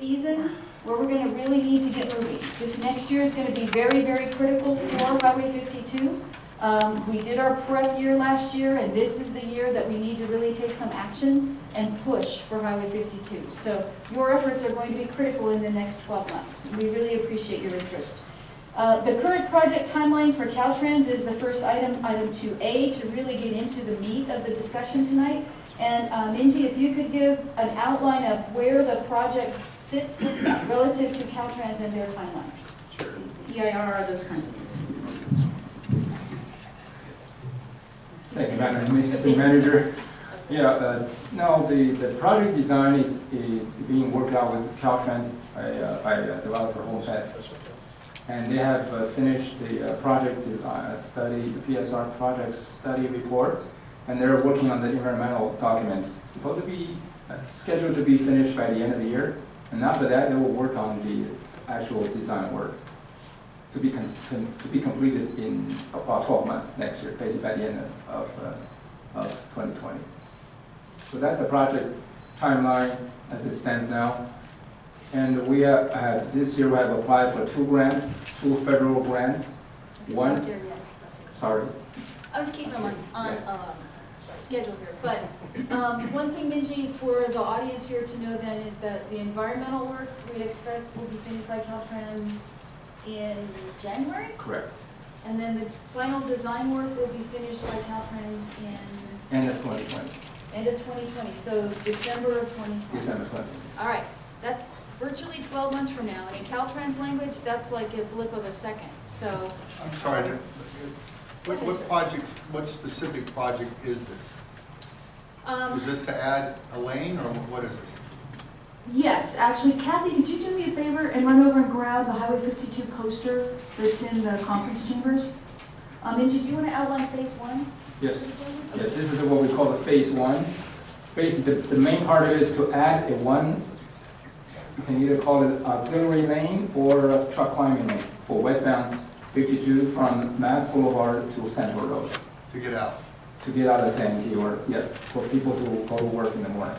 season where we're going to really need to get moving. This next year is going to be very, very critical for Highway 52. We did our prep year last year, and this is the year that we need to really take some action and push for Highway 52. So your efforts are going to be critical in the next 12 months. We really appreciate your interest. The current project timeline for Caltrans is the first item, item 2A, to really get into the meat of the discussion tonight. And Minji, if you could give an outline of where the project sits relative to Caltrans and their timeline. Sure. EIR, those kinds of things. Thank you, Madam City Manager. Yeah, now the project design is being worked out with Caltrans by developer Homestead. And they have finished the project study, the PSR project study report, and they're working on the environmental document. It's supposed to be scheduled to be finished by the end of the year, and after that they will work on the actual design work to be completed in about 12 months next year, basically by the end of 2020. So that's the project timeline as it stands now. And we this year we have applied for 2 grants, 2 federal grants. One, sorry. I was keeping them on schedule here, but one thing, Minji, for the audience here to know then is that the environmental work we expect will be finished by Caltrans in January? Correct. And then the final design work will be finished by Caltrans in? End of 2020. End of 2020, so December of 2020. December 20. All right, that's virtually 12 months from now, and in Caltrans language, that's like a blip of a second, so. I'm sorry, what project, what specific project is this? Is this to add a lane, or what is it? Yes, actually, Kathy, could you do me a favor and run over and grab the Highway 52 poster that's in the conference chambers? Minji, do you want to outline phase 1? Yes. Yes, this is what we call the phase 1. Basically, the main part of it is to add a you can either call it auxiliary lane or a truck climbing lane for westbound 52 from Mass Boulevard to Central Road. To get out? To get out of Santee, or yeah, for people to go to work in the morning.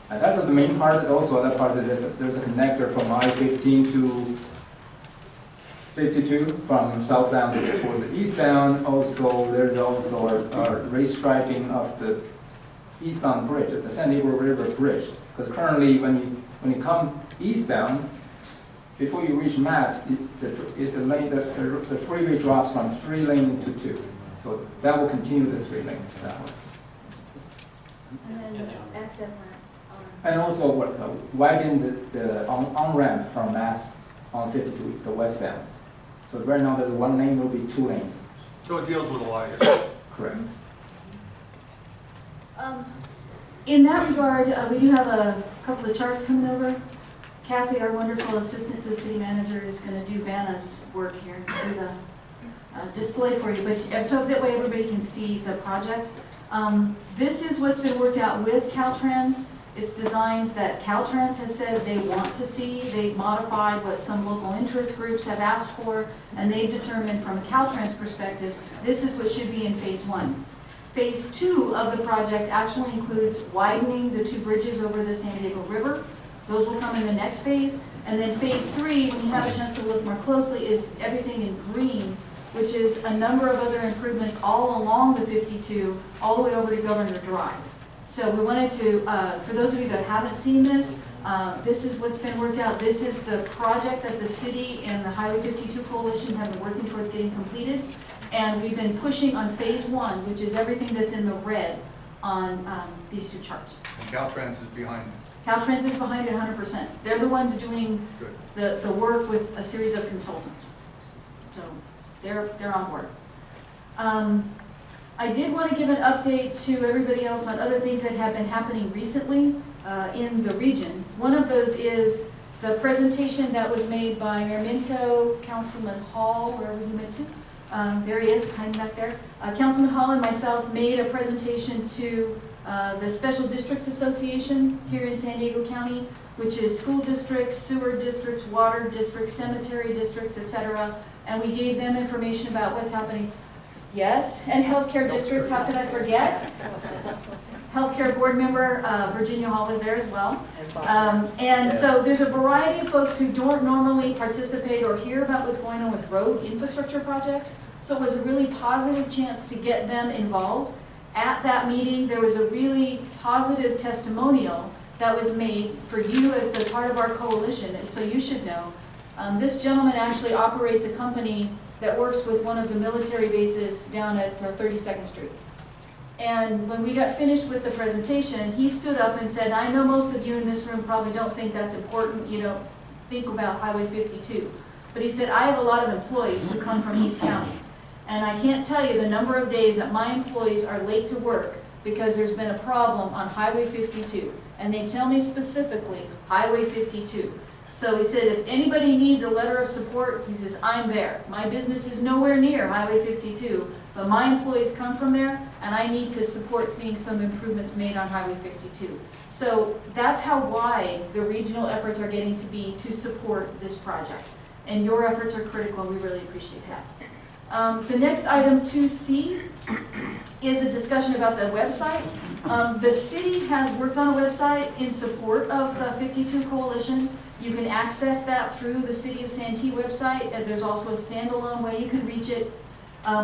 And that's the main part. Also, other part of this, there's a connector from I-15 to 52 from southbound toward the eastbound. Also, there's also a restriping of the eastbound bridge, the San Diego River Bridge. Because currently, when you come eastbound, before you reach Mass, the freeway drops from 3 lanes to 2. So that will continue the 3 lanes that way. And then exit ramp. And also widen the on-ramp from Mass on 52, the westbound. So right now there's 1 lane, will be 2 lanes. So it deals with a lot of areas. Correct. In that regard, we do have a couple of charts coming over. Kathy, our wonderful assistant to the city manager, is going to do Vanna's work here and do the display for you, but so that way everybody can see the project. This is what's been worked out with Caltrans. It's designs that Caltrans has said they want to see. They've modified what some local interest groups have asked for, and they've determined from a Caltrans perspective, this is what should be in phase 1. Phase 2 of the project actually includes widening the 2 bridges over the San Diego River. Those will come in the next phase. And then phase 3, when you have a chance to look more closely, is everything in green, which is a number of other improvements all along the 52, all the way over to Governor Drive. So we wanted to, for those of you that haven't seen this, this is what's been worked out. This is the project that the city and the Highway 52 Coalition have been working towards getting completed. And we've been pushing on phase 1, which is everything that's in the red on these 2 charts. And Caltrans is behind it. Caltrans is behind it 100%. They're the ones doing the work with a series of consultants. So they're on board. I did want to give an update to everybody else on other things that have been happening recently in the region. One of those is the presentation that was made by Mayor Minto, Councilman Hall, wherever he went to. There he is, hiding back there. Councilman Hall and myself made a presentation to the Special Districts Association here in San Diego County, which is school districts, sewer districts, water districts, cemetery districts, etc. And we gave them information about what's happening. Yes, and healthcare districts, how could I forget? healthcare board member, Virginia Hall, was there as well. And so there's a variety of folks who don't normally participate or hear about what's going on with road infrastructure projects. So it was a really positive chance to get them involved. At that meeting, there was a really positive testimonial that was made for you as the part of our coalition, so you should know. This gentleman actually operates a company that works with one of the military bases down at 32nd Street. And when we got finished with the presentation, he stood up and said, I know most of you in this room probably don't think that's important, you don't think about Highway 52. But he said, I have a lot of employees who come from East County. And I can't tell you the number of days that my employees are late to work because there's been a problem on Highway 52. And they tell me specifically, Highway 52. So he said, if anybody needs a letter of support, he says, I'm there. My business is nowhere near Highway 52, but my employees come from there, and I need to support seeing some improvements made on Highway 52. So that's how wide the regional efforts are getting to be to support this project. And your efforts are critical, and we really appreciate that. The next item, 2C, is a discussion about the website. The city has worked on a website in support of the 52 Coalition. You can access that through the City of Santee website. There's also a standalone way you can reach it.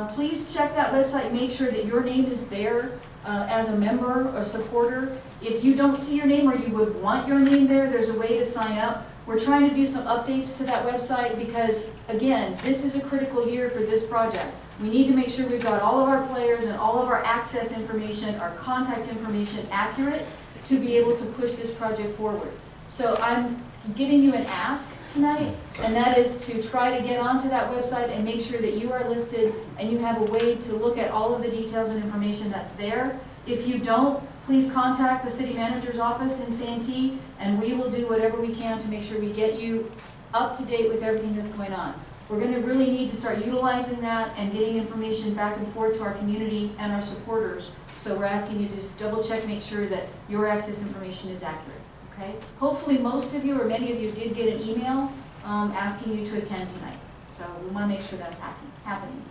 Please check that website, make sure that your name is there as a member or supporter. If you don't see your name or you would want your name there, there's a way to sign up. We're trying to do some updates to that website because, again, this is a critical year for this project. We need to make sure we've got all of our players and all of our access information, our contact information accurate to be able to push this project forward. So I'm giving you an ask tonight, and that is to try to get onto that website and make sure that you are listed and you have a way to look at all of the details and information that's there. If you don't, please contact the city manager's office in Santee, and we will do whatever we can to make sure we get you up to date with everything that's going on. We're going to really need to start utilizing that and getting information back and forth to our community and our supporters. So we're asking you to just double check, make sure that your access information is accurate. Okay? Hopefully most of you or many of you did get an email asking you to attend tonight. So we want to make sure that's happening.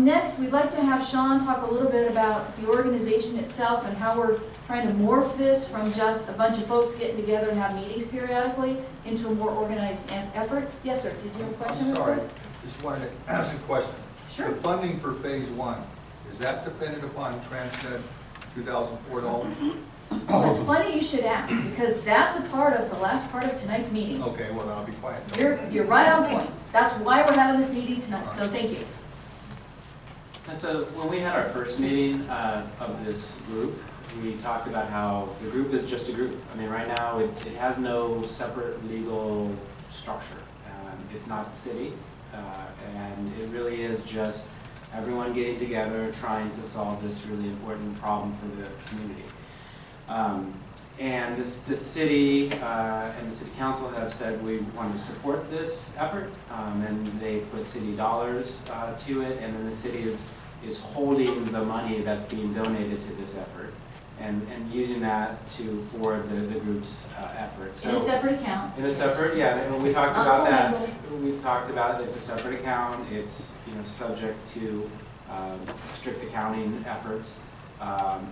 Next, we'd like to have Sean talk a little bit about the organization itself and how we're trying to morph this from just a bunch of folks getting together and have meetings periodically into a more organized effort. Yes, sir. Did you have a question? I'm sorry. Just wanted to ask a question. Sure. The funding for phase 1, is that dependent upon Transnet $2004? Well, it's funny you should ask, because that's a part of the last part of tonight's meeting. Okay, well then I'll be quiet. You're right on point. That's why we're having this meeting tonight, so thank you. And so when we had our first meeting of this group, we talked about how the group is just a group. I mean, right now it has no separate legal structure. It's not the city, and it really is just everyone getting together trying to solve this really important problem for the community. And the city and the city council have said we want to support this effort, and they put city dollars to it, and then the city is holding the money that's being donated to this effort and using that for the group's effort. So, in a separate account. In a separate, yeah. And we talked about that. We talked about it's a separate account. It's subject to strict accounting efforts.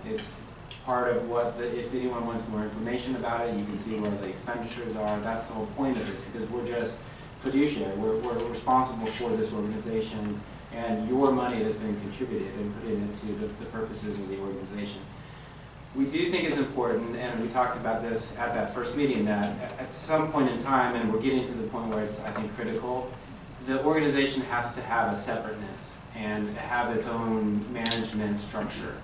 It's part of what if anyone wants more information about it, you can see where the expenditures are. That's the whole point of this, because we're just fiduciary. We're responsible for this organization and your money that's been contributed and put into the purposes of the organization. We do think it's important, and we talked about this at that first meeting, that at some point in time, and we're getting to the point where it's, I think, critical, the organization has to have a separateness and have its own management structure.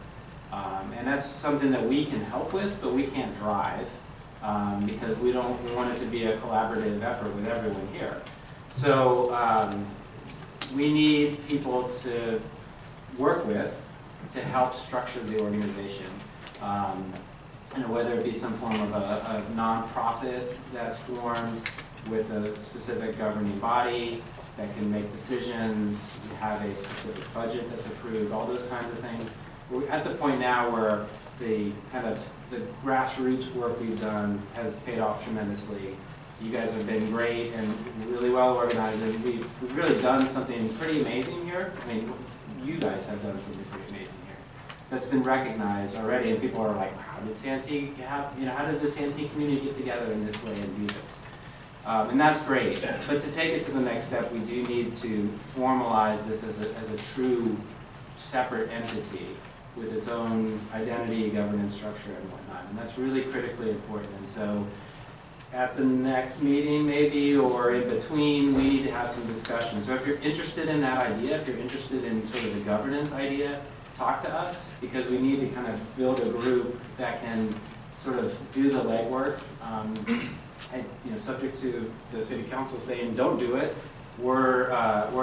And that's something that we can help with, but we can't drive, because we want it to be a collaborative effort with everyone here. So we need people to work with to help structure the organization. Whether it be some form of a nonprofit that's formed with a specific governing body that can make decisions, have a specific budget that's approved, all those kinds of things. We're at the point now where the grassroots work we've done has paid off tremendously. You guys have been great and really well organized, and we've really done something pretty amazing here. I mean, you guys have done something pretty amazing here. that's been recognized already, and people are like, how did Santee how did the Santee community get together in this way and do this? And that's great, but to take it to the next step, we do need to formalize this as a true separate entity with its own identity, governance structure, and whatnot, and that's really critically important. And so at the next meeting maybe, or in between, we need to have some discussion. So if you're interested in that idea, if you're interested in sort of the governance idea, talk to us, because we need to kind of build a group that can sort of do the legwork. And subject to the city council saying don't do it, we're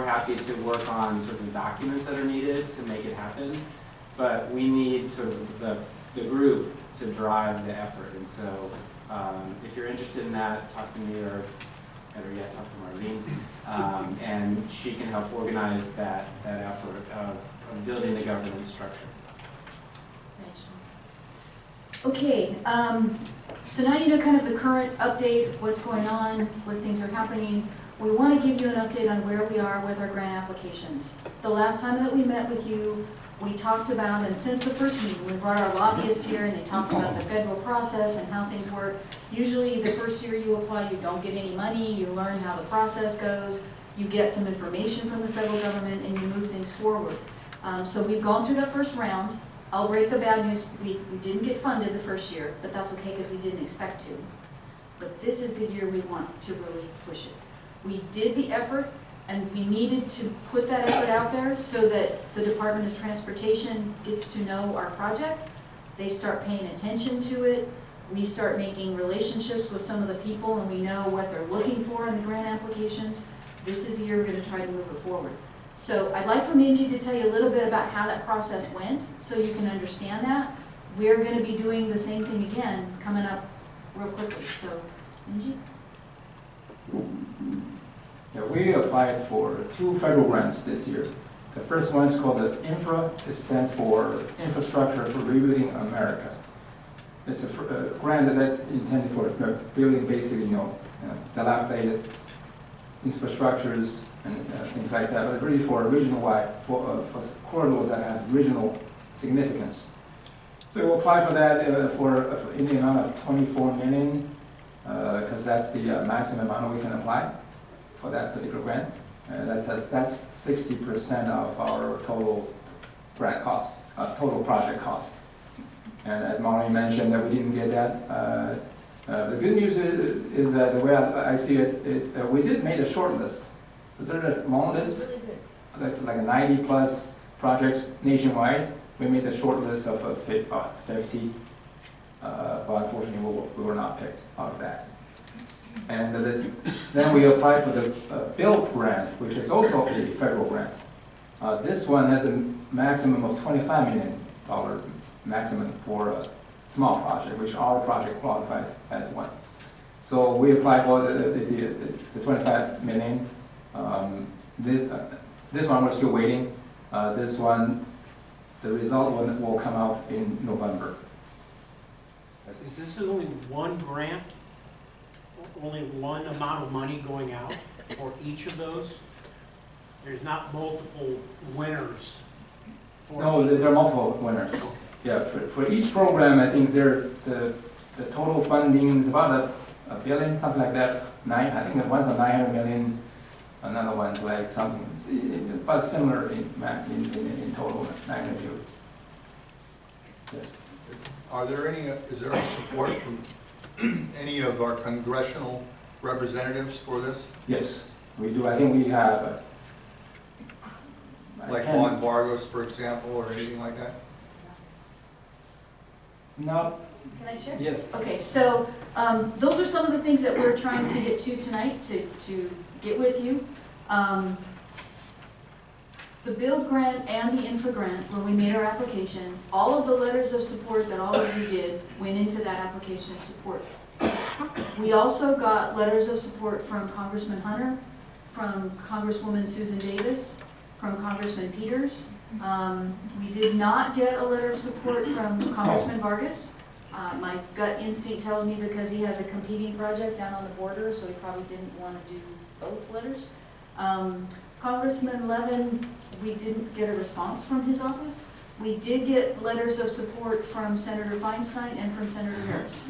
happy to work on sort of the documents that are needed to make it happen. But we need sort of the group to drive the effort. And so if you're interested in that, talk to me, or better yet, talk to Marlene, and she can help organize that effort of building the governance structure. Thanks. Okay, so now you know kind of the current update, what's going on, what things are happening. We want to give you an update on where we are with our grant applications. The last time that we met with you, we talked about, and since the first meeting, we brought our lobbyists here and they talked about the federal process and how things work. Usually the first year you apply, you don't get any money, you learn how the process goes, you get some information from the federal government, and you move things forward. So we've gone through that first round. I'll break the bad news, we didn't get funded the first year, but that's okay because we didn't expect to. But this is the year we want to really push it. We did the effort, and we needed to put that effort out there so that the Department of Transportation gets to know our project. They start paying attention to it. We start making relationships with some of the people, and we know what they're looking for in the grant applications. This is the year we're going to try to move it forward. So I'd like for Minji to tell you a little bit about how that process went so you can understand that. We're going to be doing the same thing again coming up real quickly. So, Minji? Yeah, we applied for 2 federal grants this year. The first one is called the INFRA. It stands for Infrastructure for Rebuilding America. It's a grant that's intended for building basically, dilapidated infrastructures and things like that, but really for regional-wide, for corridors that have regional significance. So we'll apply for that in the amount of $24 million, because that's the maximum amount we can apply for that particular grant. That's 60% of our total grant cost, total project cost. And as Marlene mentioned, that we didn't get that. The good news is that the way I see it, we did make a short list. So there's a long list, like 90 plus projects nationwide. We made a short list of 50, but unfortunately we were not picked out of that. And then we applied for the BUILD grant, which is also a federal grant. This one has a maximum of $25 million maximum for a small project, which our project qualifies as one. So we applied for the 25 million. This one we're still waiting. This one, the result will come out in November. Is this only one grant? Only one amount of money going out for each of those? There's not multiple winners? No, there are multiple winners. Yeah, for each program, I think the total funding is about a billion, something like that. I think that one's a 900 million, another one's like something about similar in total magnitude. Yes. Is there any support from any of our congressional representatives for this? Yes, we do. I think we have. Like Juan Vargas, for example, or anything like that? No. Can I share? Yes. Okay, so those are some of the things that we're trying to get to tonight to get with you. The BUILD grant and the INFRA grant, when we made our application, all of the letters of support that all of you did went into that application of support. We also got letters of support from Congressman Hunter, from Congresswoman Susan Davis, from Congressman Peters. We did not get a letter of support from Congressman Vargas. My gut instinct tells me because he has a competing project down on the border, so he probably didn't want to do both letters. Congressman Levin, we didn't get a response from his office. We did get letters of support from Senator Feinstein and from Senator Harris.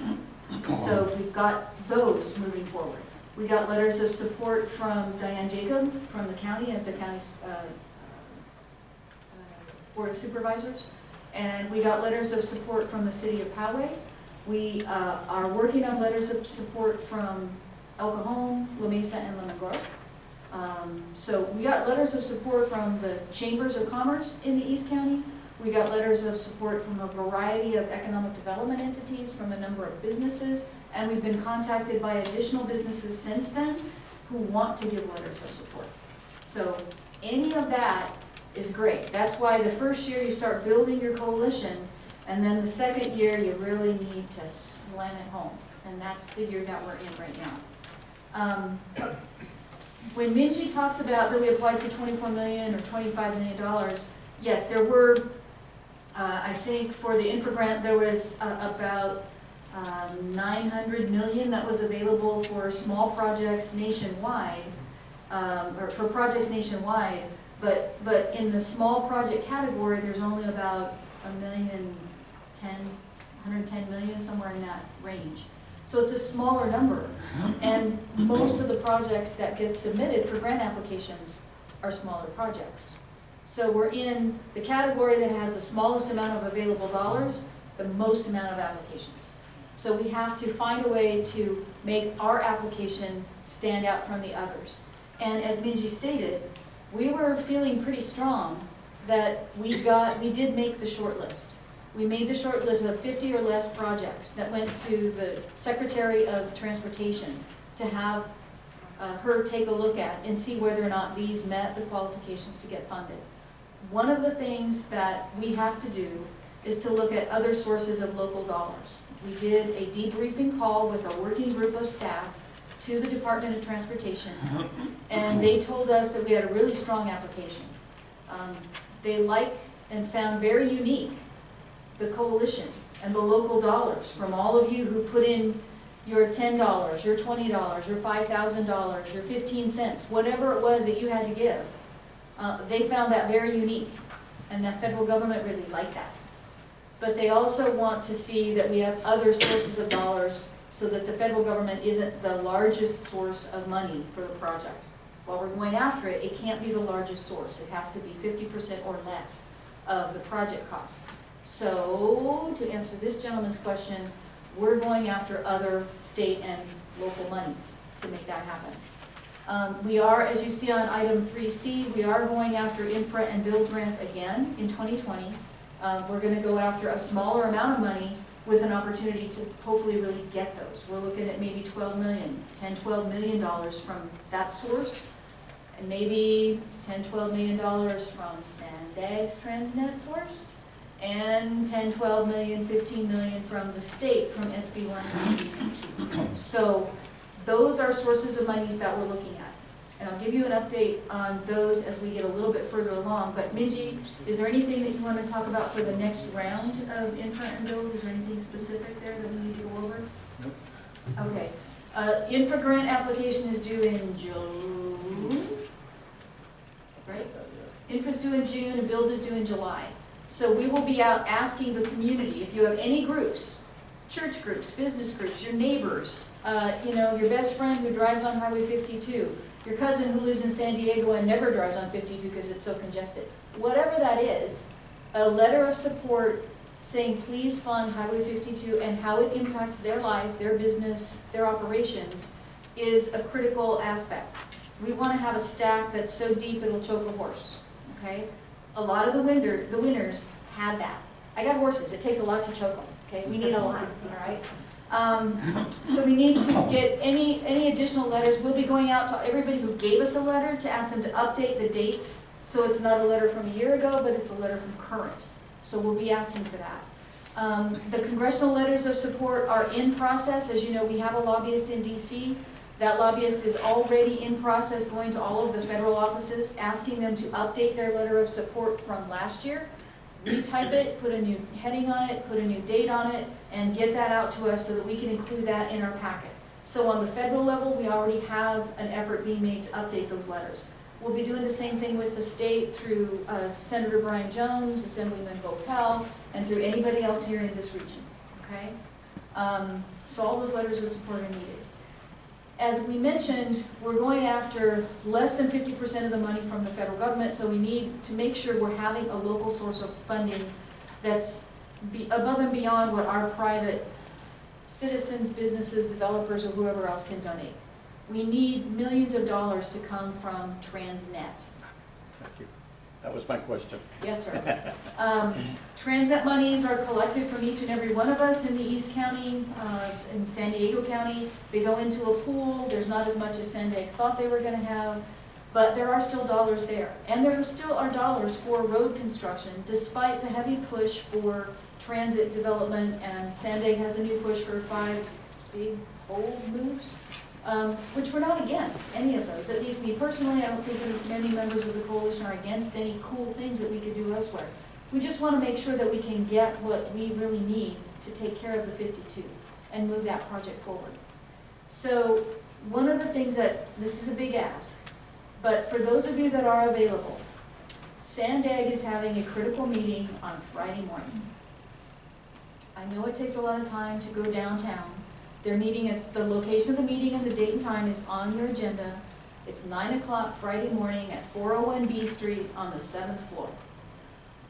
So we've got those moving forward. We got letters of support from Diane Jacob from the county as the county's Board of Supervisors. And we got letters of support from the city of Poway. We are working on letters of support from El Cajon, La Mesa, and Lemongrove. So we got letters of support from the Chambers of Commerce in the East County. We got letters of support from a variety of economic development entities, from a number of businesses, and we've been contacted by additional businesses since then who want to give letters of support. So any of that is great. That's why the first year you start building your coalition, and then the second year you really need to slam it home. And that's the year that we're in right now. When Minji talks about that we applied for $24 million or $25 million, yes, there were, I think for the infra grant there was about $900 million that was available for small projects nationwide, or for projects nationwide. But in the small project category, there's only about $110 million, somewhere in that range. So it's a smaller number. And most of the projects that get submitted for grant applications are smaller projects. So we're in the category that has the smallest amount of available dollars, the most amount of applications. So we have to find a way to make our application stand out from the others. And as Minji stated, we were feeling pretty strong that we did make the short list. We made the short list of 50 or less projects that went to the Secretary of Transportation to have her take a look at and see whether or not these met the qualifications to get funded. One of the things that we have to do is to look at other sources of local dollars. We did a debriefing call with a working group of staff to the Department of Transportation, and they told us that we had a really strong application. They liked and found very unique the coalition and the local dollars from all of you who put in your $10, your $20, your $5,000, your 15 cents, whatever it was that you had to give. They found that very unique, and the federal government really liked that. But they also want to see that we have other sources of dollars so that the federal government isn't the largest source of money for the project. While we're going after it, it can't be the largest source. It has to be 50% or less of the project cost. So, to answer this gentleman's question, we're going after other state and local monies to make that happen. We are, as you see on item 3C, we are going after infra and build grants again in 2020. We're going to go after a smaller amount of money with an opportunity to hopefully really get those. We're looking at maybe $12 million, $10, $12 million from that source, and maybe $10, $12 million from Sandag's Transnet source, and 10, 12 million, 15 million from the state, from SB 1 and SB 2. So those are sources of monies that we're looking at. And I'll give you an update on those as we get a little bit further along. But Minji, is there anything that you want to talk about for the next round of infra and build? Is there anything specific there that we need to go over? Nope. Okay. Infra grant application is due in June, right? Infra's due in June and build is due in July. So we will be out asking the community, if you have any groups, church groups, business groups, your neighbors, your best friend who drives on Highway 52, your cousin who lives in San Diego and never drives on 52 because it's so congested. Whatever that is, a letter of support saying please fund Highway 52 and how it impacts their life, their business, their operations is a critical aspect. We want to have a staff that's so deep it'll choke a horse, okay? A lot of the winners had that. I got horses, it takes a lot to choke them, okay? We need a lot, all right? So we need to get any additional letters. We'll be going out to everybody who gave us a letter to ask them to update the dates. So it's not a letter from a year ago, but it's a letter from current. So we'll be asking for that. The congressional letters of support are in process. As you know, we have a lobbyist in DC. That lobbyist is already in process going to all of the federal offices, asking them to update their letter of support from last year, retype it, put a new heading on it, put a new date on it, and get that out to us so that we can include that in our packet. So on the federal level, we already have an effort being made to update those letters. We'll be doing the same thing with the state through Senator Brian Jones, Assemblyman Vopel, and through anybody else here in this region, okay? So all those letters of support are needed. As we mentioned, we're going after less than 50% of the money from the federal government, so we need to make sure we're having a local source of funding that's above and beyond what our private citizens, businesses, developers, or whoever else can donate. We need millions of dollars to come from Transnet. Thank you. That was my question. Yes, sir. Transnet monies are collected from each and every one of us in the East County, in San Diego County. They go into a pool. There's not as much as San Diego thought they were going to have, but there are still dollars there. And there still are dollars for road construction, despite the heavy push for transit development, and San Diego has a new push for 5 big old moves. Which we're not against any of those. At least me personally, I don't think that many members of the coalition are against any cool things that we could do elsewhere. We just want to make sure that we can get what we really need to take care of the 52 and move that project forward. So one of the things this is a big ask, but for those of you that are available, Sandag is having a critical meeting on Friday morning. I know it takes a lot of time to go downtown. Their meeting, the location of the meeting and the date and time is on your agenda. It's 9 o'clock Friday morning at 401 B Street on the 7th floor.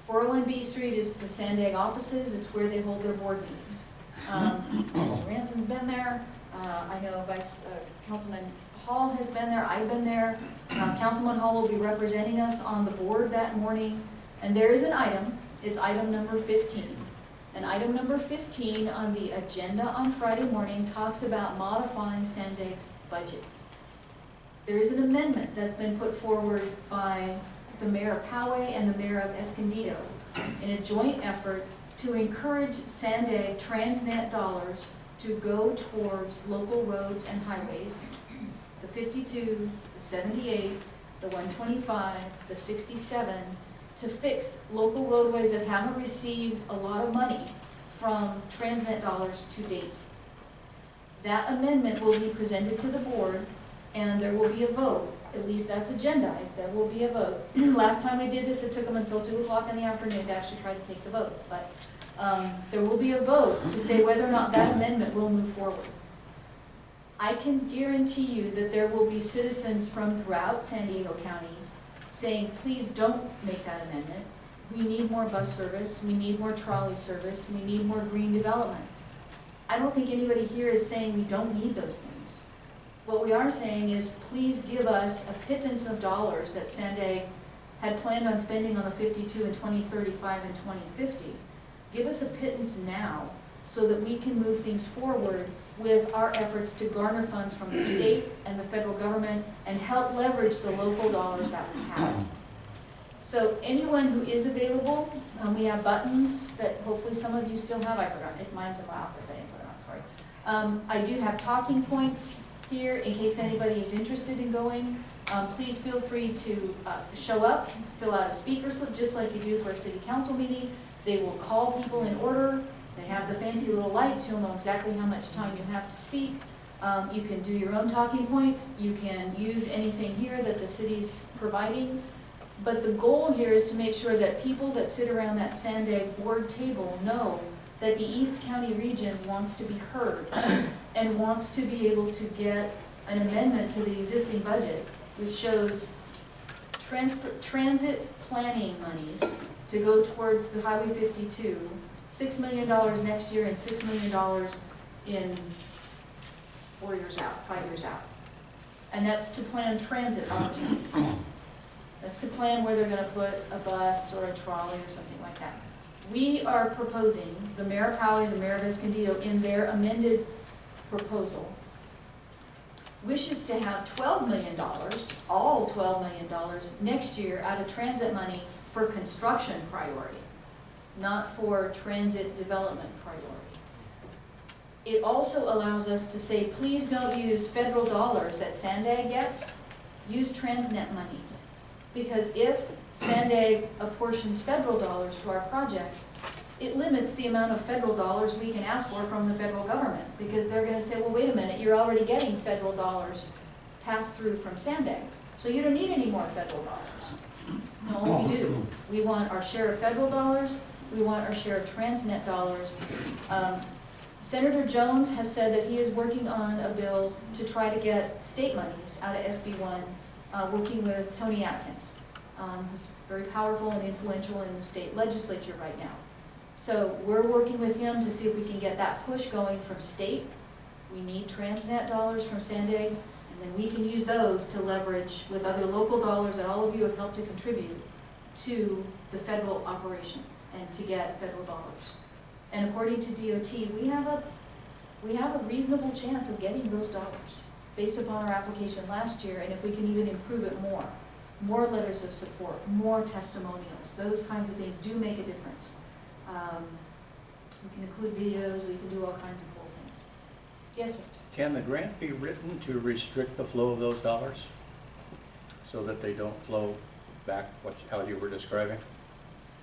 401 B Street is the Sandag offices. It's where they hold their board meetings. Mr. Ranson's been there. I know Councilman Hall has been there. I've been there. Councilman Hall will be representing us on the board that morning. And there is an item. It's item number 15. And item number 15 on the agenda on Friday morning talks about modifying Sandag's budget. There is an amendment that's been put forward by the Mayor of Poway and the Mayor of Escondido in a joint effort to encourage Sandag Transnet dollars to go towards local roads and highways, the 52, the 78, the 125, the 67, to fix local roadways that haven't received a lot of money from Transnet dollars to date. That amendment will be presented to the board, and there will be a vote. At least that's agendized. There will be a vote. Last time we did this, it took them until 2 o'clock in the afternoon to actually try to take the vote. But there will be a vote to say whether or not that amendment will move forward. I can guarantee you that there will be citizens from throughout San Diego County saying, please don't make that amendment. We need more bus service, we need more trolley service, we need more green development. I don't think anybody here is saying we don't need those things. What we are saying is, please give us a pittance of dollars that Sandag had planned on spending on the 52 in 2035 and 2050. Give us a pittance now so that we can move things forward with our efforts to garner funds from the state and the federal government and help leverage the local dollars that we have. So anyone who is available, we have buttons that hopefully some of you still have. I forgot, mine's in my office, I didn't put it on, sorry. I do have talking points here in case anybody is interested in going. Please feel free to show up, fill out a speaker slip just like you do for a city council meeting. They will call people in order. They have the fancy little lights. You'll know exactly how much time you have to speak. You can do your own talking points. You can use anything here that the city's providing. But the goal here is to make sure that people that sit around that Sandag board table know that the East County region wants to be heard and wants to be able to get an amendment to the existing budget, which shows transit planning monies to go towards the Highway 52, $6 million next year and $6 million in 4 years out, 5 years out. And that's to plan transit opportunities. That's to plan where they're going to put a bus or a trolley or something like that. We are proposing, the Mayor of Poway and the Mayor of Escondido, in their amended proposal, wishes to have $12 million, all $12 million, next year out of transit money for construction priority, not for transit development priority. It also allows us to say, please don't use federal dollars that Sandag gets, use Transnet monies. Because if Sandag apportions federal dollars to our project, it limits the amount of federal dollars we can ask for from the federal government. Because they're going to say, well, wait a minute, you're already getting federal dollars passed through from Sandag. So you don't need any more federal dollars. No, we do. We want our share of federal dollars. We want our share of Transnet dollars. Senator Jones has said that he is working on a bill to try to get state monies out of SB1, working with Tony Atkins, who's very powerful and influential in the state legislature right now. So we're working with him to see if we can get that push going from state. We need Transnet dollars from Sandag, and then we can use those to leverage with other local dollars that all of you have helped to contribute to the federal operation and to get federal dollars. And according to DOT, we have a reasonable chance of getting those dollars based upon our application last year, and if we can even improve it more letters of support, more testimonials, those kinds of things do make a difference. We can include videos, we can do all kinds of cool things. Yes, sir? Can the grant be written to restrict the flow of those dollars so that they don't flow back how you were describing?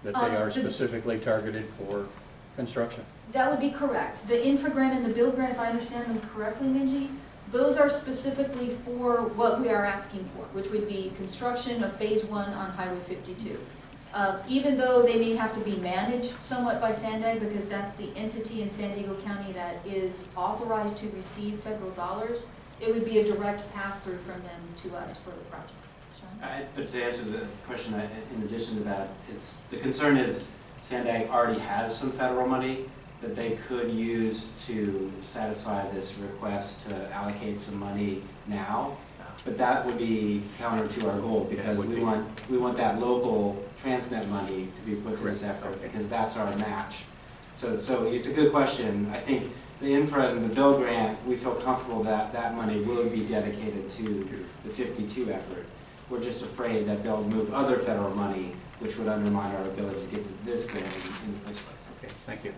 That they are specifically targeted for construction? That would be correct. The infra grant and the build grant, if I understand them correctly, Minji, those are specifically for what we are asking for, which would be construction of phase 1 on Highway 52. Even though they may have to be managed somewhat by Sandag, because that's the entity in San Diego County that is authorized to receive federal dollars, it would be a direct pass-through from them to us for the project. Sean? But to answer the question, in addition to that, the concern is Sandag already has some federal money that they could use to satisfy this request to allocate some money now. But that would be counter to our goal, because we want that local Transnet money to be put to this effort, because that's our match. So it's a good question. I think the infra and the bill grant, we feel comfortable that that money will be dedicated to the 52 effort. We're just afraid that they'll move other federal money, which would undermine our ability to get to this grant in the first place. Okay, thank you.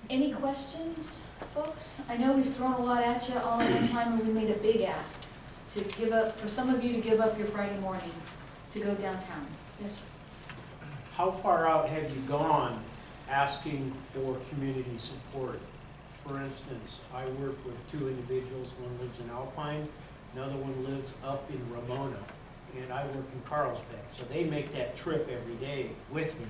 Any questions, folks? I know we've thrown a lot at you all at one time, and we made a big ask to give up, for some of you to give up your Friday morning to go downtown. Yes, sir? How far out have you gone asking for community support? For instance, I work with 2 individuals. One lives in Alpine, another one lives up in Ramona, and I work in Carlsbad. So they make that trip every day with me.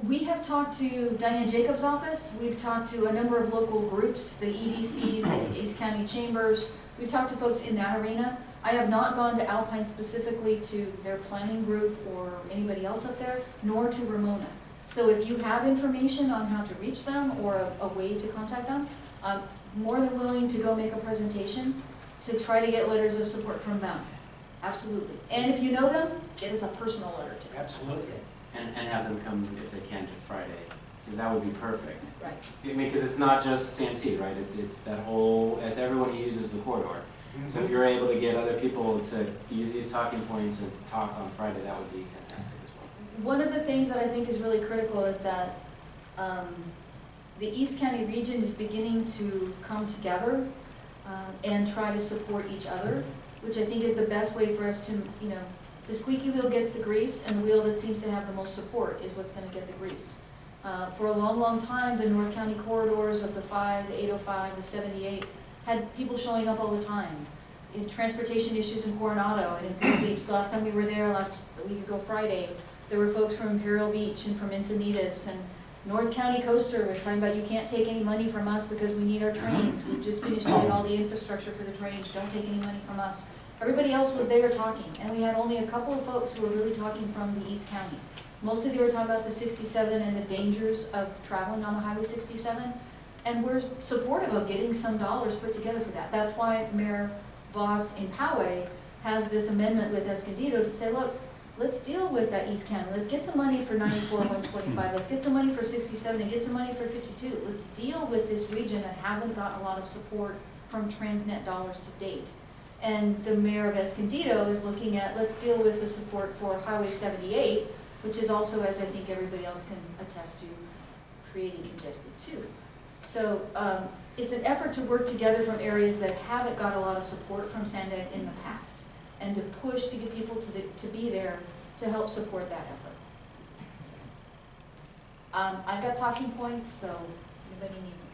We have talked to Diane Jacobs' office. We've talked to a number of local groups, the EDCs, the East County Chambers. We've talked to folks in that arena. I have not gone to Alpine specifically to their planning group or anybody else up there, nor to Ramona. So if you have information on how to reach them or a way to contact them, I'm more than willing to go make a presentation to try to get letters of support from them. Absolutely. And if you know them, get us a personal letter to them. Absolutely. And have them come, if they can, to Friday, because that would be perfect. Right. I mean, because it's not just Santee, right? It's that whole, it's everyone who uses the corridor. So if you're able to get other people to use these talking points and talk on Friday, that would be fantastic as well. One of the things that I think is really critical is that the East County region is beginning to come together and try to support each other, which I think is the best way for us to, you know, the squeaky wheel gets the grease, and the wheel that seems to have the most support is what's going to get the grease. For a long, long time, the North County corridors of the 5, the 805, the 78 had people showing up all the time. In transportation issues in Coronado and in Palm Beach. The last time we were there, a week ago Friday, there were folks from Imperial Beach and from Encinitas, and North County Coaster was talking about, you can't take any money from us because we need our trains. We just finished doing all the infrastructure for the trains. Don't take any money from us. Everybody else was there talking, and we had only a couple of folks who were really talking from the East County. Mostly they were talking about the 67 and the dangers of traveling on the Highway 67, and we're supportive of getting some dollars put together for that. That's why Mayor Voss in Poway has this amendment with Escondido to say, look, let's deal with that East County. Let's get some money for 94, 125. Let's get some money for 67 and get some money for 52. Let's deal with this region that hasn't gotten a lot of support from Transnet dollars to date. And the mayor of Escondido is looking at, let's deal with the support for Highway 78, which is also, as I think everybody else can attest to, creating congested too. So it's an effort to work together from areas that haven't got a lot of support from Sandag in the past, and to push to get people to be there to help support that effort. So, I've got talking points, so if anybody needs them.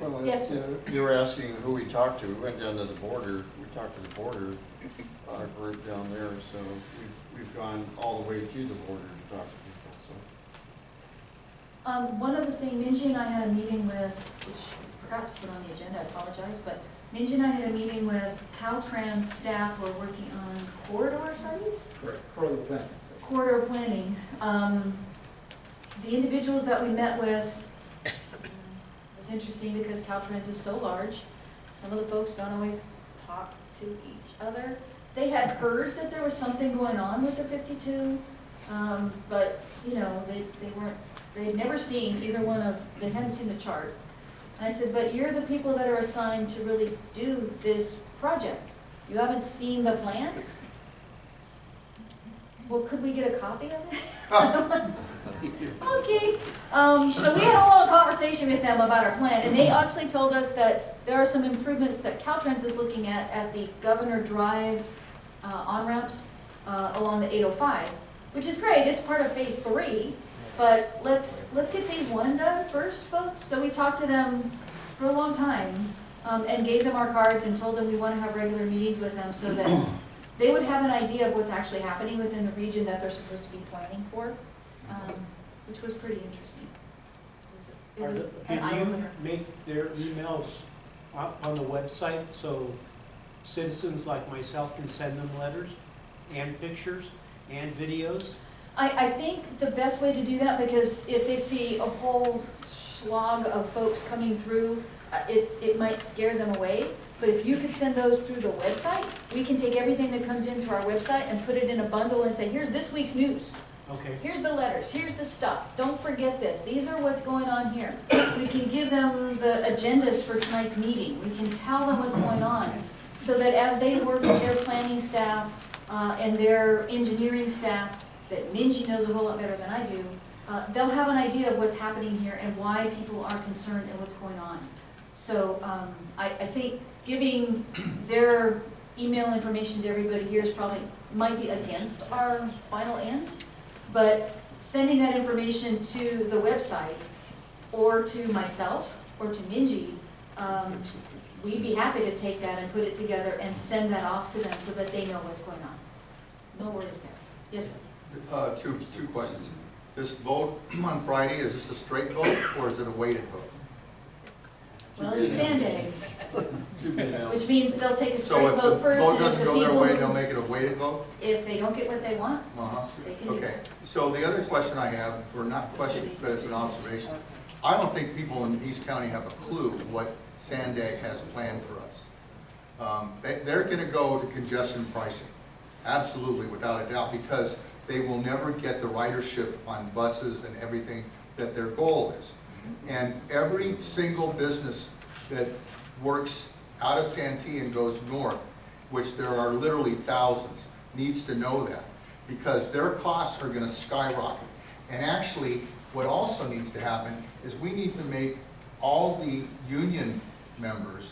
Well, Yes, you were asking who we talked to. We went down to the border. We talked to the border group down there, so we've gone all the way to the border to talk to people, so. One other thing, Minji and I had a meeting with, which I forgot to put on the agenda, I apologize, but Minji and I had a meeting with Caltrans staff who are working on corridor studies? Correct. Corridor plan. Corridor planning. The individuals that we met with, it's interesting because Caltrans is so large, some of the folks don't always talk to each other. They had heard that there was something going on with the 52, but, you know, they had never seen either one of, they hadn't seen the chart. And I said, but you're the people that are assigned to really do this project. You haven't seen the plan? Well, could we get a copy of it? Okay. So we had a whole conversation with them about our plan, and they actually told us that there are some improvements that Caltrans is looking at the Governor Drive on-ramps along the 805, which is great. It's part of phase 3, but let's get phase 1 done first, folks. So we talked to them for a long time and gave them our cards and told them we want to have regular meetings with them so that they would have an idea of what's actually happening within the region that they're supposed to be planning for, which was pretty interesting. It was an Can eye-opener. you make their emails up on the website so citizens like myself can send them letters and pictures and videos? I think the best way to do that, because if they see a whole slog of folks coming through, it might scare them away. But if you could send those through the website, we can take everything that comes in through our website and put it in a bundle and say, here's this week's news. Okay. Here's the letters, here's the stuff. Don't forget this. These are what's going on here. We can give them the agendas for tonight's meeting. We can tell them what's going on, so that as they work with their planning staff and their engineering staff, that Minji knows a whole lot better than I do, they'll have an idea of what's happening here and why people are concerned and what's going on. So I think giving their email information to everybody here is probably, might be against our final ends, but sending that information to the website or to myself or to Minji, we'd be happy to take that and put it together and send that off to them so that they know what's going on. No worries there. Yes, sir. Two questions. This vote on Friday, is this a straight vote or is it a weighted vote? Well, it's Sunday, which means they'll take a So straight if the vote first, vote and if doesn't the go their way, they'll people, make it a weighted vote? if they don't get what they want, they can do Okay, that. so the other question I have, or not question, but it's an observation. I don't think people in East County have a clue what Sandag has planned for us. They're gonna go to congestion pricing, absolutely, without a doubt, because they will never get the ridership on buses and everything that their goal is. And every single business that works out of Santee and goes north, which there are literally thousands, needs to know that, because their costs are going to skyrocket. And actually, what also needs to happen is we need to make all the union members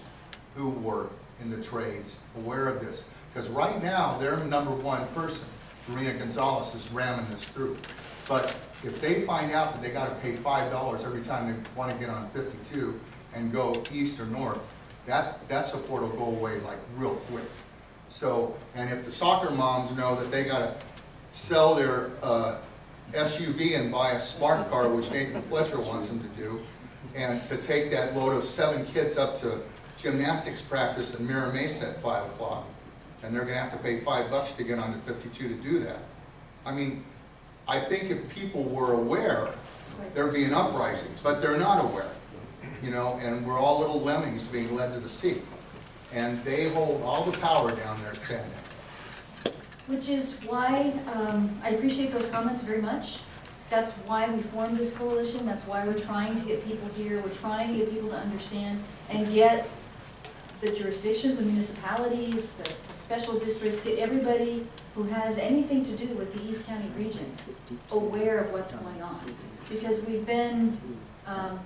who work in the trades aware of this, because right now, their number one person, Marina Gonzalez, is ramming this through. But if they find out that they got to pay $5 every time they want to get on 52 and go east or north, that support will go away like real quick. So, and if the soccer moms know that they got to sell their SUV and buy a smart car, which Nathan Fletcher wants them to do, and to take that load of 7 kids up to gymnastics practice in Mira Mesa at 5 o'clock, and they're going to have to pay $5 to get onto 52 to do that. I mean, I think if people were aware, there'd be an uprising, but they're not aware, you know, and we're all little lemmings being led to the sea. And they hold all the power down there at Sandag. Which is why, I appreciate those comments very much. That's why we formed this coalition. That's why we're trying to get people here. We're trying to get people to understand and get the jurisdictions, the municipalities, the special districts, get everybody who has anything to do with the East County region aware of what's going on. Because we've been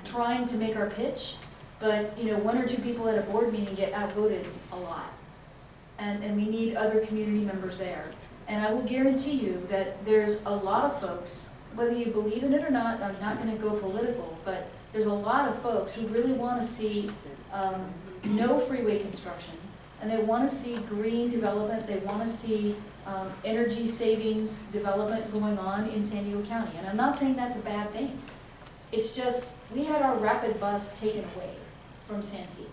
trying to make our pitch, but you know, 1 or 2 people at a board meeting get outvoted a lot. And we need other community members there. And I will guarantee you that there's a lot of folks, whether you believe in it or not, I'm not going to go political, but there's a lot of folks who really want to see no freeway construction, and they want to see green development, they want to see energy savings development going on in San Diego County. And I'm not saying that's a bad thing. It's just, we had our rapid bus taken away from Santee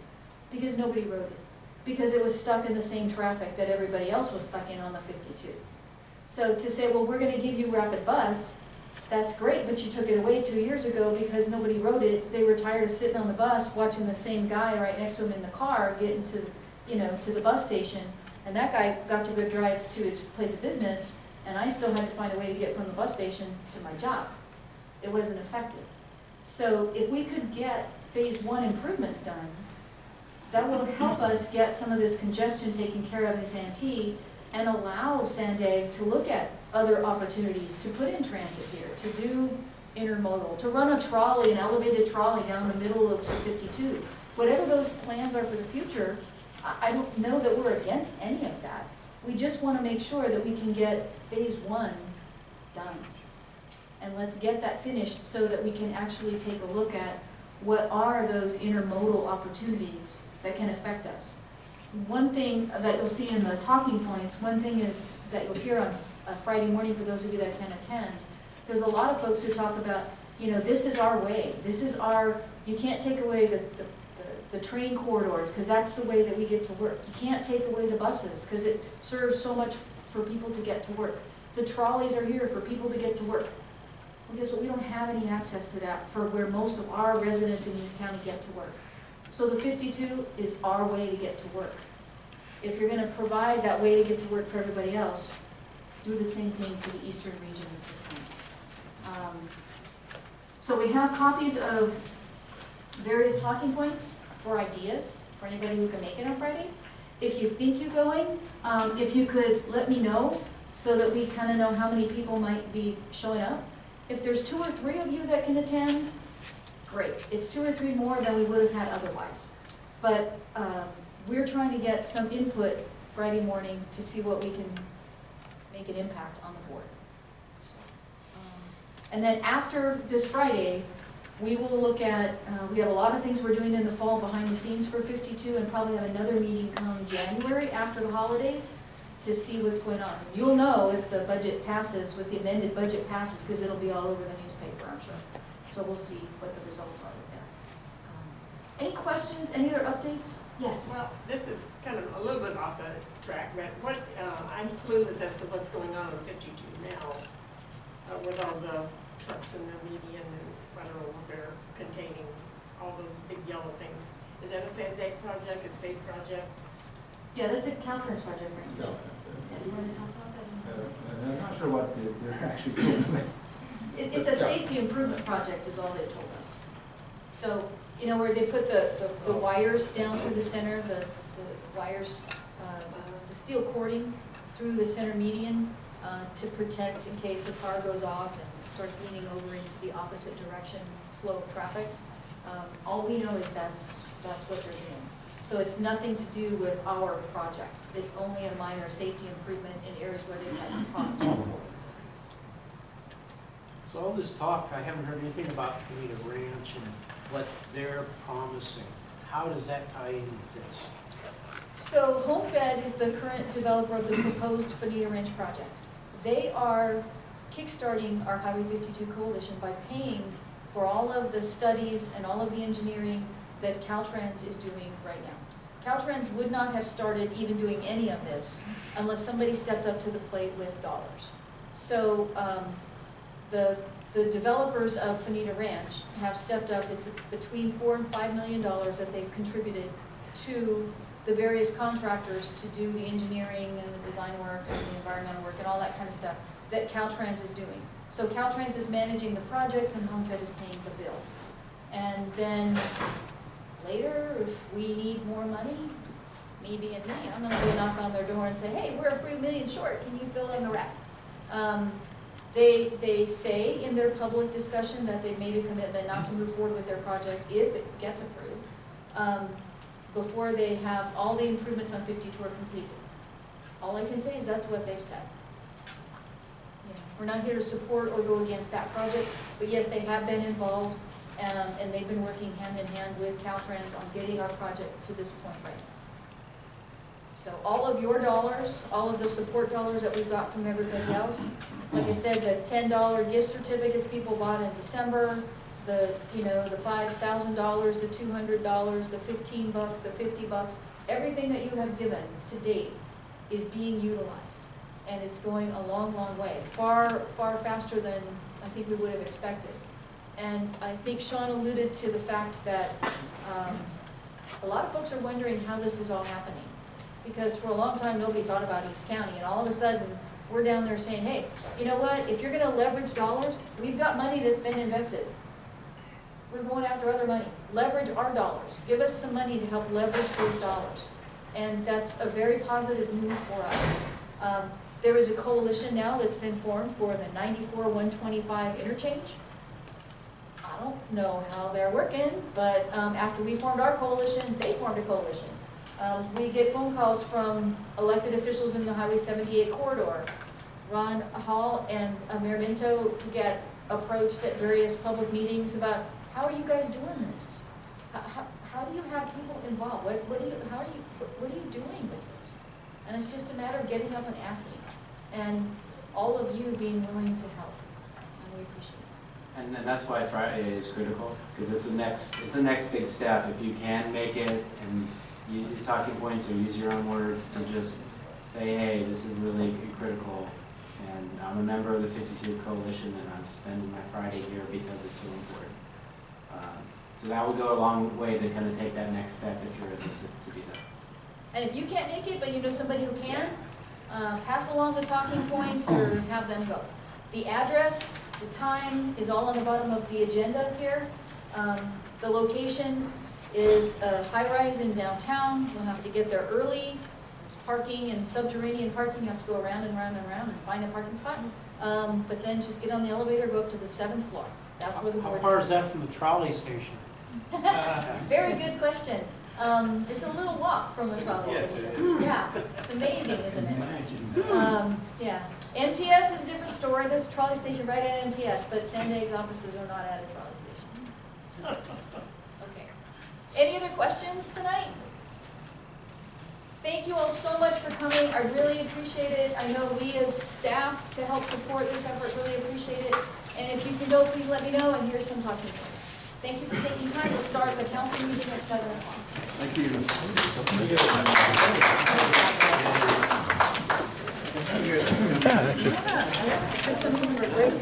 because nobody rode it, because it was stuck in the same traffic that everybody else was stuck in on the 52. So to say, well, we're going to give you rapid bus, that's great, but you took it away 2 years ago because nobody rode it. They were tired of sitting on the bus watching the same guy right next to him in the car getting to, to the bus station. And that guy got to go drive to his place of business, and I still had to find a way to get from the bus station to my job. It wasn't effective. So if we could get phase 1 improvements done, that will help us get some of this congestion taken care of in Santee and allow Sandag to look at other opportunities to put in transit here, to do intermodal, to run a trolley, an elevated trolley down the middle of 52. Whatever those plans are for the future, I don't know that we're against any of that. We just want to make sure that we can get phase 1 done. And let's get that finished so that we can actually take a look at what are those intermodal opportunities that can affect us. One thing that you'll see in the talking points, one thing is that you'll hear on a Friday morning for those of you that can attend, there's a lot of folks who talk about, this is our way. This is our, you can't take away the train corridors because that's the way that we get to work. You can't take away the buses because it serves so much for people to get to work. The trolleys are here for people to get to work. Well, guess what? We don't have any access to that for where most of our residents in East County get to work. So the 52 is our way to get to work. If you're going to provide that way to get to work for everybody else, do the same thing for the eastern region of the county. So we have copies of various talking points for ideas for anybody who can make it on Friday. If you think you're going, if you could let me know so that we kind of know how many people might be showing up. If there's 2 or 3 of you that can attend, great. It's 2 or 3 more than we would have had otherwise. But we're trying to get some input Friday morning to see what we can make an impact on the board. So, and then after this Friday, we will look at, we have a lot of things we're doing in the fall behind the scenes for 52 and probably have another meeting come January after the holidays to see what's going on. You'll know if the budget passes, with the amended budget passes, because it'll be all over the newspaper, I'm sure. So we'll see what the results are there. Any questions, any other updates? Yes. Well, this is kind of a little bit off the track, but I'm clueless as to what's going on with 52 now with all the trucks in the median and I don't know what they're containing, all those big yellow things. Is that a Sandag project, a state project? Yeah, that's a Caltrans project, right? Yeah, you want to talk about that? I'm not sure what they're actually doing with. It's a safety improvement project is all they've told us. So, where they put the wires down through the center, the wires, the steel cording through the center median to protect in case a car goes off and starts leaning over into the opposite direction flow of traffic. All we know is that's what they're doing. So it's nothing to do with our project. It's only a minor safety improvement in areas where they've had problems before. So all this talk, I haven't heard anything about Bonita Ranch and what they're promising. How does that tie in with this? So HomeFed is the current developer of the proposed Bonita Ranch project. They are kickstarting our Highway 52 coalition by paying for all of the studies and all of the engineering that Caltrans is doing right now. Caltrans would not have started even doing any of this unless somebody stepped up to the plate with dollars. So the developers of Bonita Ranch have stepped up. It's between $4 and $5 million that they've contributed to the various contractors to do the engineering and the design work and the environmental work and all that kind of stuff that Caltrans is doing. So Caltrans is managing the projects and HomeFed is paying the bill. And then later, if we need more money, maybe in May, I'm going to go knock on their door and say, hey, we're $3 million short. Can you fill in the rest? They say in their public discussion that they've made a commitment not to move forward with their project if it gets approved before they have all the improvements on 52 are completed. All I can say is that's what they've said. We're not here to support or go against that project, but yes, they have been involved And they've been working hand in hand with Caltrans on getting our project to this point right now. So all of your dollars, all of the support dollars that we've got from everybody else, like I said, the $10 gift certificates people bought in December, the $5,000, the $200, the $15, the $50, everything that you have given to date is being utilized. And it's going a long, long way, far, far faster than I think we would have expected. And I think Sean alluded to the fact that a lot of folks are wondering how this is all happening. Because for a long time, nobody thought about East County, and all of a sudden, we're down there saying, hey, you know what, if you're gonna leverage dollars, we've got money that's been invested. We're going after other money. Leverage our dollars. Give us some money to help leverage those dollars. And that's a very positive move for us. There is a coalition now that's been formed for the 94-125 interchange. I don't know how they're working, but after we formed our coalition, they formed a coalition. We get phone calls from elected officials in the Highway 78 corridor. Ron Hall and Mayor Minto get approached at various public meetings about, how are you guys doing this? How do you have people involved? What are you doing with this? And it's just a matter of getting up and asking, and all of you being willing to help, and we appreciate it. And that's why Friday is critical, because it's a next big step. If you can make it and use these talking points or use your own words to just say, hey, this is really critical. And I'm a member of the 52 Coalition, and I'm spending my Friday here because it's so important. So that would go a long way to kind of take that next step if you're able to do that. And if you can't make it, but you know somebody who can, pass along the talking points or have them go. The address, the time is all on the bottom of the agenda here. The location is a high-rise in downtown. You'll have to get there early. There's parking and subterranean parking. You have to go around and around and around and find a parking spot. But then just get on the elevator, go up to the 7th floor. That's where the board is. How far is that from the trolley station? Very good question. It's a little walk from the trolley station. Yeah, it's amazing, isn't it? Yeah. MTS is a different story. There's a trolley station right at MTS, but Sandag's offices are not at a trolley station. Okay. Any other questions tonight? Thank you all so much for coming. I really appreciate it. I know we as staff to help support this effort really appreciate it. And if you can go, please let me know, and here's some talking points. Thank you for taking time. We'll start the council meeting at 7 o'clock. Thank you. Took some of them for break.